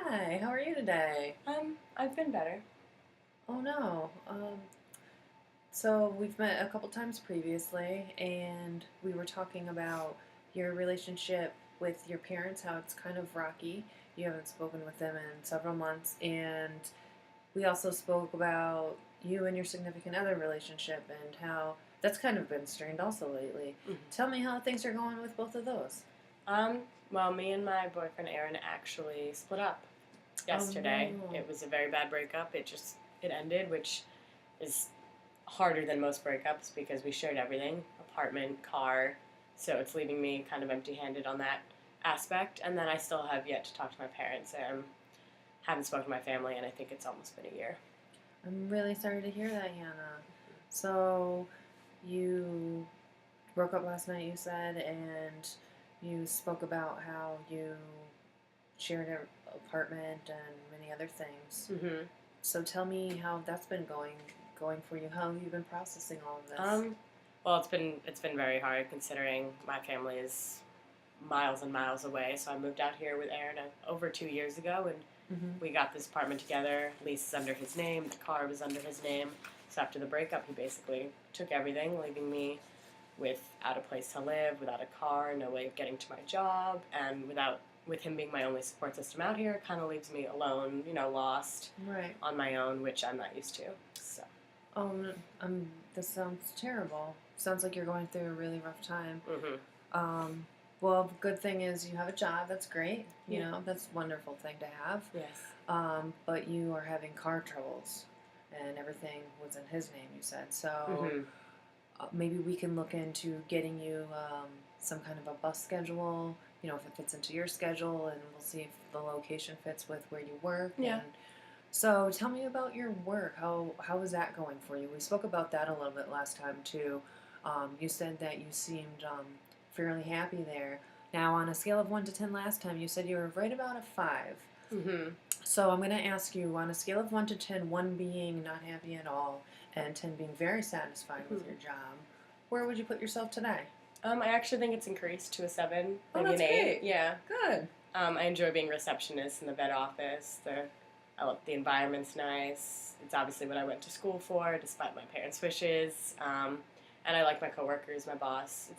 Hi, how are you today? I've been better. Oh no. So we've met a couple times previously, and we were talking about your relationship with your parents, how it's kind of rocky. You haven't spoken with them in several months, and we also spoke about you and your significant other relationship and how that's kind of been strained also lately. Mhm. Tell me how things are going with both of those. Um, well, me and my boyfriend Aaron actually split up Oh yesterday. no. It was a very bad breakup. It ended, which is harder than most breakups because we shared everything, apartment, car. So it's leaving me kind of empty-handed on that aspect. And then I still have yet to talk to my parents. Haven't spoken to my family, and I think it's almost been a year. I'm really sorry to hear that, Hannah. So you broke up last night, you said, and you spoke about how you shared an apartment and many other things. Mm-hmm. So tell me how that's been going for you. How you've been processing all of this. Um, well, it's been very hard considering my family is miles and miles away. So I moved out here with Aaron over 2 years ago, and Mm-hmm. we got this apartment together. Lease is under his name. The car was under his name. So after the breakup, he basically took everything, leaving me without a place to live, without a car, no way of getting to my job, and with him being my only support system out here, kind of leaves me alone, lost Right. on my own, which I'm not used to. So. Oh, this sounds terrible. Sounds like you're going through a really rough time. Mhm. Um, well, the good thing is you have a job. That's great. You Yeah. know, that's a wonderful thing to have. Yes. But you are having car troubles, and everything was in his name. You said so. Mhm. Maybe we can look into getting you some kind of a bus schedule. You know, if it fits into your schedule, and we'll see if the location fits with where you work. Yeah. And so, tell me about your work. How is that going for you? We spoke about that a little bit last time too. You said that you seemed fairly happy there. Now, on a scale of 1 to 10, last time you said you were right about a 5. Mhm. So I'm going to ask you on a scale of 1 to 10, 1 being not happy at all, and 10 being very satisfied with your job. Where would you put yourself today? I actually think it's increased to a 7, Oh, maybe that's an 8. great. Yeah. Good. I enjoy being receptionist in the vet office. The environment's nice. It's obviously what I went to school for, despite my parents' wishes. And I like my coworkers, my boss.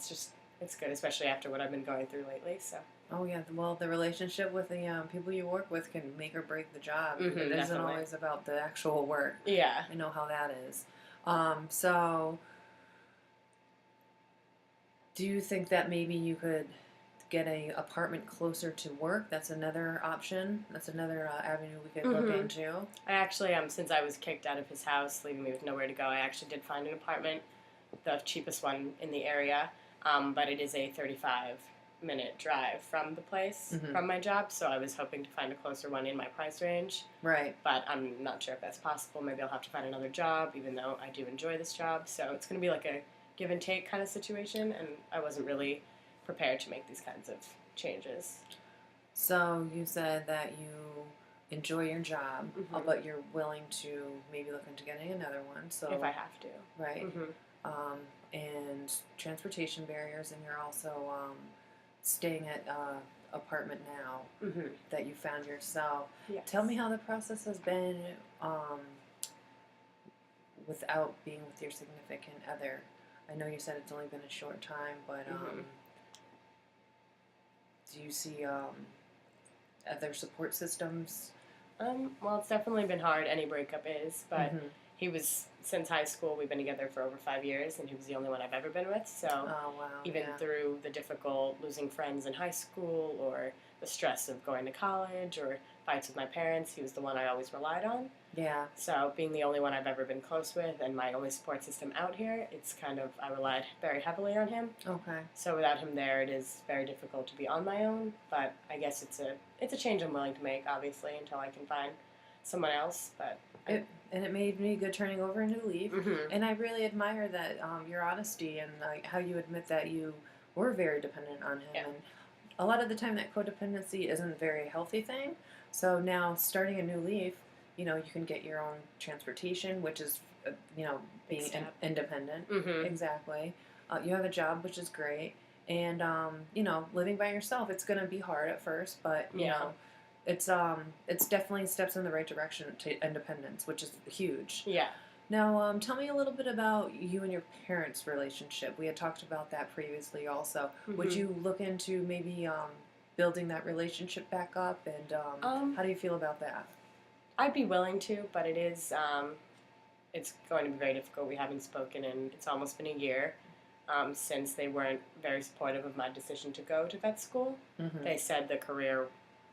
It's good, especially after what I've been going through lately. So. Oh yeah. Well, the relationship with the people you work with can make or break the job. Mhm, It isn't definitely. always about the actual work. Yeah. I know how that is. So do you think that maybe you could get a apartment closer to work? That's another option. That's another avenue we could look Mhm. into. I actually, since I was kicked out of his house, leaving me with nowhere to go, I actually did find an apartment, the cheapest one in the area, but it is a 35-minute drive from the place, Mhm. from my job, so I was hoping to find a closer one in my price range, Right. but I'm not sure if that's possible. Maybe I'll have to find another job, even though I do enjoy this job, so it's going to be like a give and take kind of situation, and I wasn't really prepared to make these kinds of changes. So you said that you enjoy your job, Mhm. but you're willing to maybe look into getting another one. So If I have to. right, Mhm. and transportation barriers, and you're also staying at apartment now Mhm. that you found yourself. Yes. Tell me how the process has been um, without being with your significant other. I know you said it's only been a short time, but Mhm. do you see other support systems? Well, it's definitely been hard. Any breakup is, but Mm-hmm. he was since high school. We've been together for over 5 years, and he was the only one I've ever been with. So Oh wow, even yeah. through the difficult losing friends in high school, or the stress of going to college, or fights with my parents, he was the one I always relied on. Yeah. So being the only one I've ever been close with, and my only support system out here, it's kind of I relied very heavily on him. Okay. So without him there, it is very difficult to be on my own. But I guess it's a change I'm willing to make, obviously, until I can find someone else. But And it made me good turning over a new leaf. Mm-hmm. And I really admire that your honesty and how you admit that you were very dependent on him. Yeah. And a lot of the time, that codependency isn't a very healthy thing. So now, starting a new leaf, you can get your own transportation, which is, being independent. Mm-hmm. Exactly. You have a job, which is great. And, living by yourself, it's going to be hard at first, but, Yeah. it's definitely steps in the right direction to independence, which is huge. Yeah. Now, tell me a little bit about you and your parents' relationship. We had talked about that previously also. Would Hmm. you look into maybe building that relationship back up, and how do you feel about that? I'd be willing to, but it's going to be very difficult. We haven't spoken in, it's almost been a year since they weren't very supportive of my decision to go to vet school. Mm-hmm. They said the career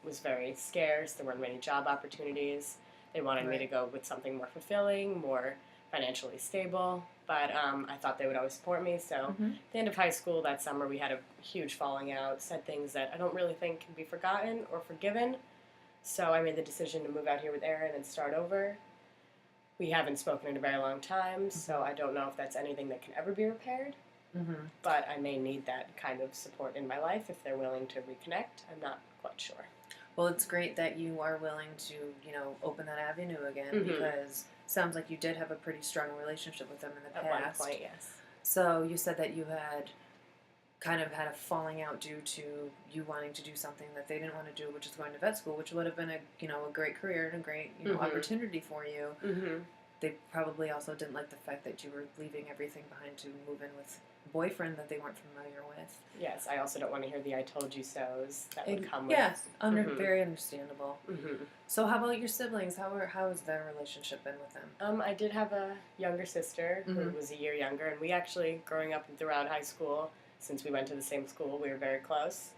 was very scarce, there weren't many job opportunities. They wanted me to Right. go with something more fulfilling, more financially stable, but I thought they would always support me. So Mm-hmm. at the end of high school that summer, we had a huge falling out, said things that I don't really think can be forgotten or forgiven. So I made the decision to move out here with Aaron and start over. We haven't spoken in a very long time, so I don't know if that's anything that can ever be repaired. Mm-hmm. But I may need that kind of support in my life if they're willing to reconnect. I'm not quite sure. Well, it's great that you are willing to, open that avenue again Mhm. because it sounds like you did have a pretty strong relationship with them in the At one past. point, yes. So you said that you had kind of had a falling out due to you wanting to do something that they didn't want to do, which is going to vet school, which would have been a great career and a great Mhm. opportunity for you. Mm-hmm. They probably also didn't like the fact that you were leaving everything behind to move in with a boyfriend that they weren't familiar with. Yes, I also don't want to hear the "I told you so"s that would come with. Yes, Mhm. very understandable. Mm-hmm. So how about your siblings? How has their relationship been with them? I did have a younger sister who Mhm. was a year younger, and we actually, growing up and throughout high school, since we went to the same school, we were very close.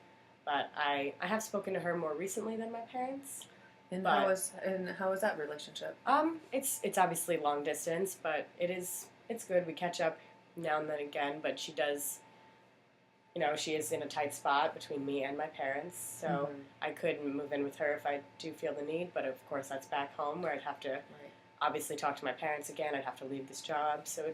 But I have spoken to her more recently than my parents. And But how is that relationship? it's obviously long distance, but it's good. We catch up now and then again, but she does. She is in a tight spot between me and my parents, so Mhm. I couldn't move in with her if I do feel the need. But of course, that's back home where I'd have to Right. obviously talk to my parents again. I'd have to leave this job, so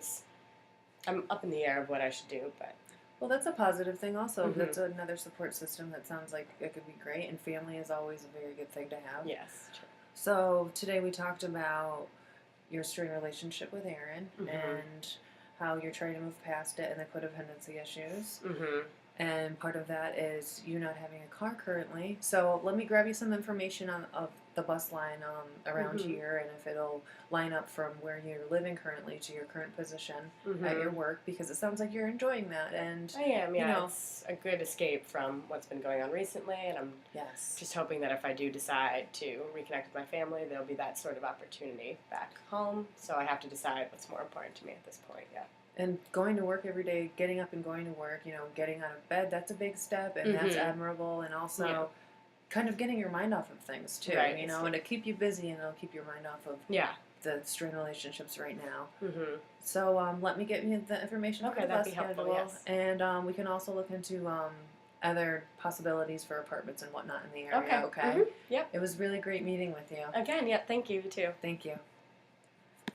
I'm up in the air of what I should do. But Well, that's a positive thing. Also, Mhm. that's another support system that sounds like it could be great. And family is always a very good thing to have. yes, true. So today we talked about your strained relationship with Aaron Mhm. and how you're trying to move past it and the codependency issues. Mm-hmm. And part of that is you not having a car currently. So let me grab you some information of the bus line around Mhm. here, and if it'll line up from where you're living currently to your current position Mm-hmm. at your work, because it sounds like you're enjoying that. And I am, yeah. you know, It's a good escape from what's been going on recently, and I'm yes, just hoping that if I do decide to reconnect with my family, there'll be that sort of opportunity back home. So I have to decide what's more important to me at this point, yeah. and going to work every day, getting up and going to work, getting out of bed, that's a big step, and that's Mhm. admirable. And also, Yeah. kind of getting your mind off of things too, Right. and to keep you busy and it'll keep your mind off of Yeah. the strained relationships right now. Mm-hmm. So let me get you the information for Okay, the that'd bus be helpful, schedule, yes. and we can also look into other possibilities for apartments and whatnot in the area. Okay. Okay. Mhm. Yep. It was really great meeting with you. Again, yeah, thank you, you too. Thank you.